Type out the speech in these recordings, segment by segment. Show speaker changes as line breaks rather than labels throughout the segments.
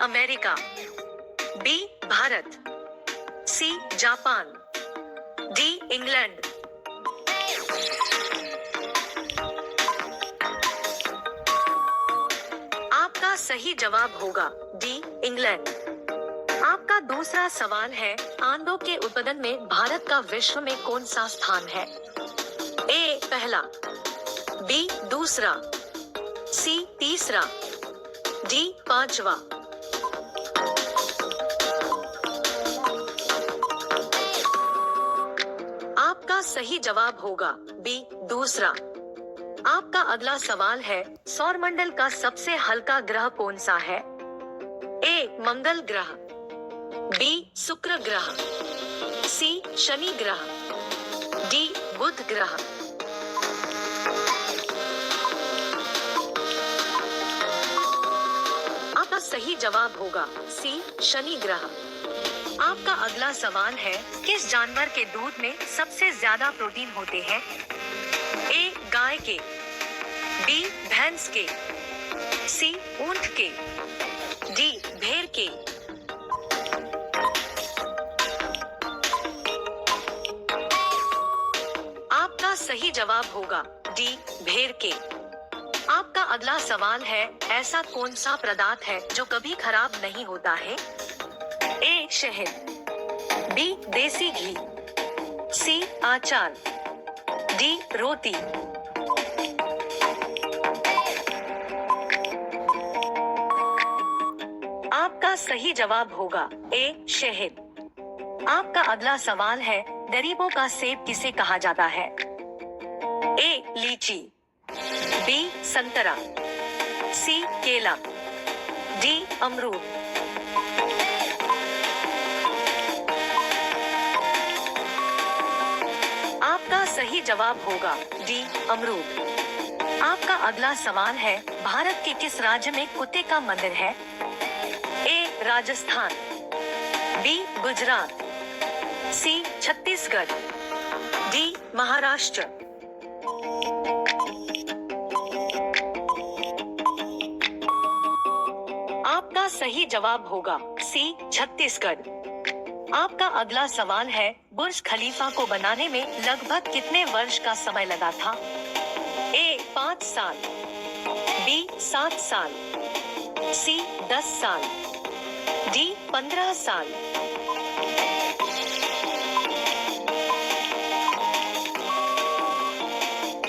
America, B Bharat, C Japan, D England. आपका सही जवाब होगा डी इंग्लैंड। आपका दूसरा सवाल है, आंदों के उत्पादन में भारत का विश्व में कौन सा स्थान है? ए पहला, बी दूसरा, सी तीसरा, डी पांचवा। आपका सही जवाब होगा बी दूसरा। आपका अगला सवाल है, सौरमंडल का सबसे हल्का ग्रह कौन सा है? ए मंगल ग्रह, बी शुक्र ग्रह, सी शनि ग्रह, डी बुध ग्रह। आपका सही जवाब होगा सी शनि ग्रह। आपका अगला सवाल है, किस जानवर के दूध में सबसे ज्यादा प्रोटीन होते हैं? ए गाय के, बी भैंस के, सी ऊंट के, डी भेड़ के। आपका सही जवाब होगा डी भेड़ के। आपका अगला सवाल है, ऐसा कौन सा पदार्थ है जो कभी खराब नहीं होता है? ए शहद, बी देसी घी, सी आचार, डी रोटी। आपका सही जवाब होगा ए शहद। आपका अगला सवाल है, गरीबों का सेब किसे कहा जाता है? ए लीची, बी संतरा, सी केला, डी अमरूद। आपका सही जवाब होगा डी अमरूद। आपका अगला सवाल है, भारत के किस राज्य में कुत्ते का मंदिर है? ए राजस्थान, बी गुजरात, सी छत्तीसगढ़, डी महाराष्ट्र। आपका सही जवाब होगा सी छत्तीसगढ़। आपका अगला सवाल है, बुर्ज खलीफा को बनाने में लगभग कितने वर्ष का समय लगा था? ए 5 साल, बी 7 साल, सी 10 साल, डी 15 साल।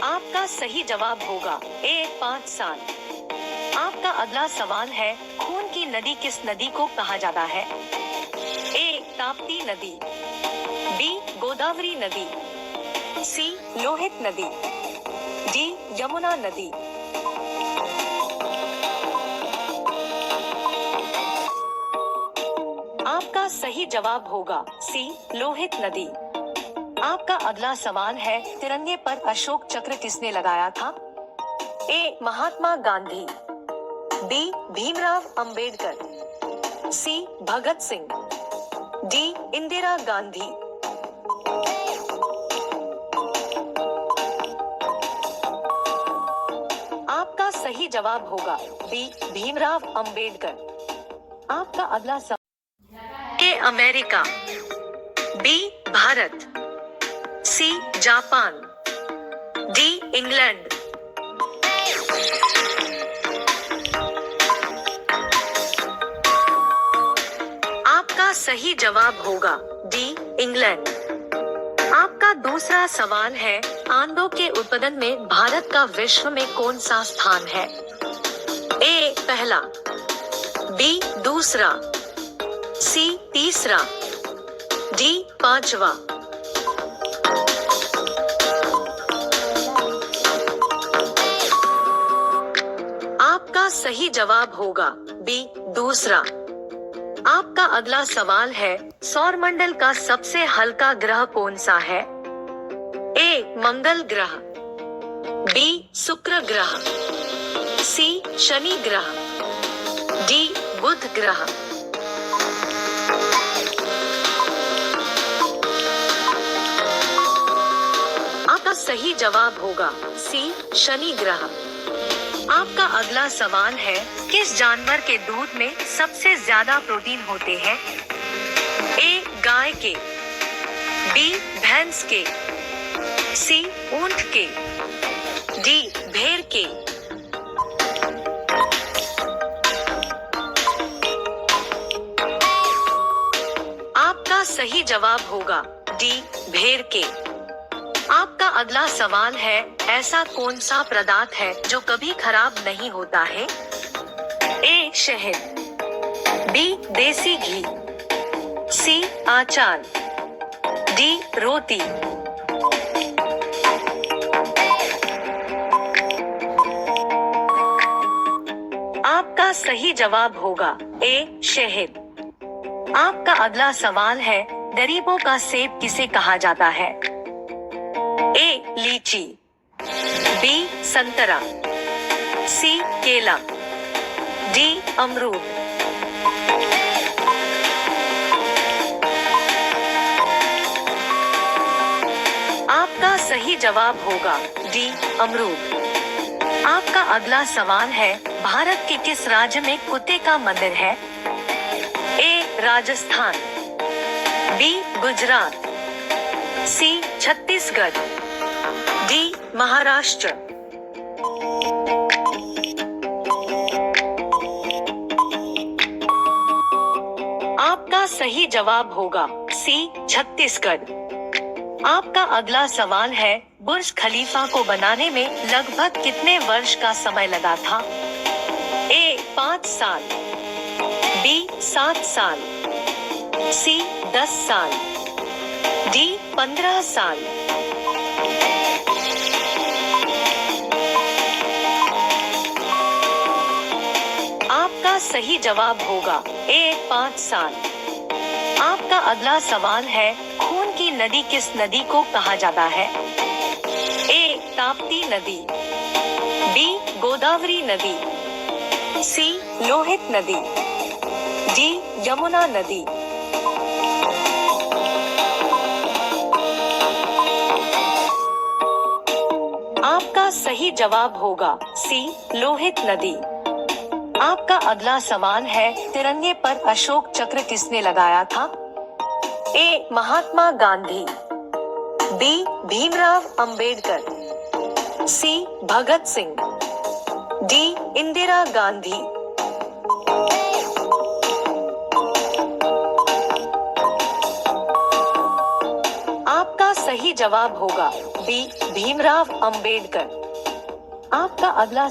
आपका सही जवाब होगा ए 5 साल। आपका अगला सवाल है, खून की नदी किस नदी को कहा जाता है? ए ताप्ती नदी, बी गोदावरी नदी, सी लोहित नदी, डी यमुना नदी। आपका सही जवाब होगा सी लोहित नदी। आपका अगला सवाल है, तिरंगे पर अशोक चक्र किसने लगाया था? ए महात्मा गांधी, बी भीमराव अंबेडकर, सी भगत सिंह, डी इंदिरा गांधी। आपका सही जवाब होगा बी भीमराव अंबेडकर। आपका अगला सवाल, A America, B Bharat, C Japan, D England. आपका सही जवाब होगा डी इंग्लैंड। आपका दूसरा सवाल है, आंदों के उत्पादन में भारत का विश्व में कौन सा स्थान है? ए पहला, बी दूसरा, सी तीसरा, डी पांचवा। आपका सही जवाब होगा बी दूसरा। आपका अगला सवाल है, सौरमंडल का सबसे हल्का ग्रह कौन सा है? ए मंगल ग्रह, बी शुक्र ग्रह, सी शनि ग्रह, डी बुध ग्रह। आपका सही जवाब होगा सी शनि ग्रह। आपका अगला सवाल है, किस जानवर के दूध में सबसे ज्यादा प्रोटीन होते हैं? ए गाय के, बी भैंस के, सी ऊंट के, डी भेड़ के। आपका सही जवाब होगा डी भेड़ के। आपका अगला सवाल है, ऐसा कौन सा पदार्थ है जो कभी खराब नहीं होता है? ए शहद, बी देसी घी, सी अचार, डी रोटी। आपका सही जवाब होगा ए शहद। आपका अगला सवाल है, गरीबों का सेब किसे कहा जाता है? ए लीची, बी संतरा, सी केला, डी अमरूद। आपका सही जवाब होगा डी अमरूद। आपका अगला सवाल है, भारत के किस राज्य में कुत्ते का मंदिर है? ए राजस्थान, बी गुजरात, सी छत्तीसगढ़, डी महाराष्ट्र। आपका सही जवाब होगा सी छत्तीसगढ़। आपका अगला सवाल है, बुर्ज खलीफा को बनाने में लगभग कितने वर्ष का समय लगा था? ए 5 साल, बी 7 साल, सी 10 साल, डी 15 साल। आपका सही जवाब होगा ए 5 साल। आपका अगला सवाल है, खून की नदी किस नदी को कहा जाता है? ए ताप्ती नदी, बी गोदावरी नदी, सी लोहित नदी, डी यमुना नदी। आपका सही जवाब होगा सी लोहित नदी। आपका अगला सवाल है, तिरंगे पर अशोक चक्र किसने लगाया था? ए महात्मा गांधी, बी भीमराव अंबेडकर, सी भगत सिंह, डी इंदिरा गांधी। आपका सही जवाब होगा बी भीमराव अंबेडकर। आपका अगला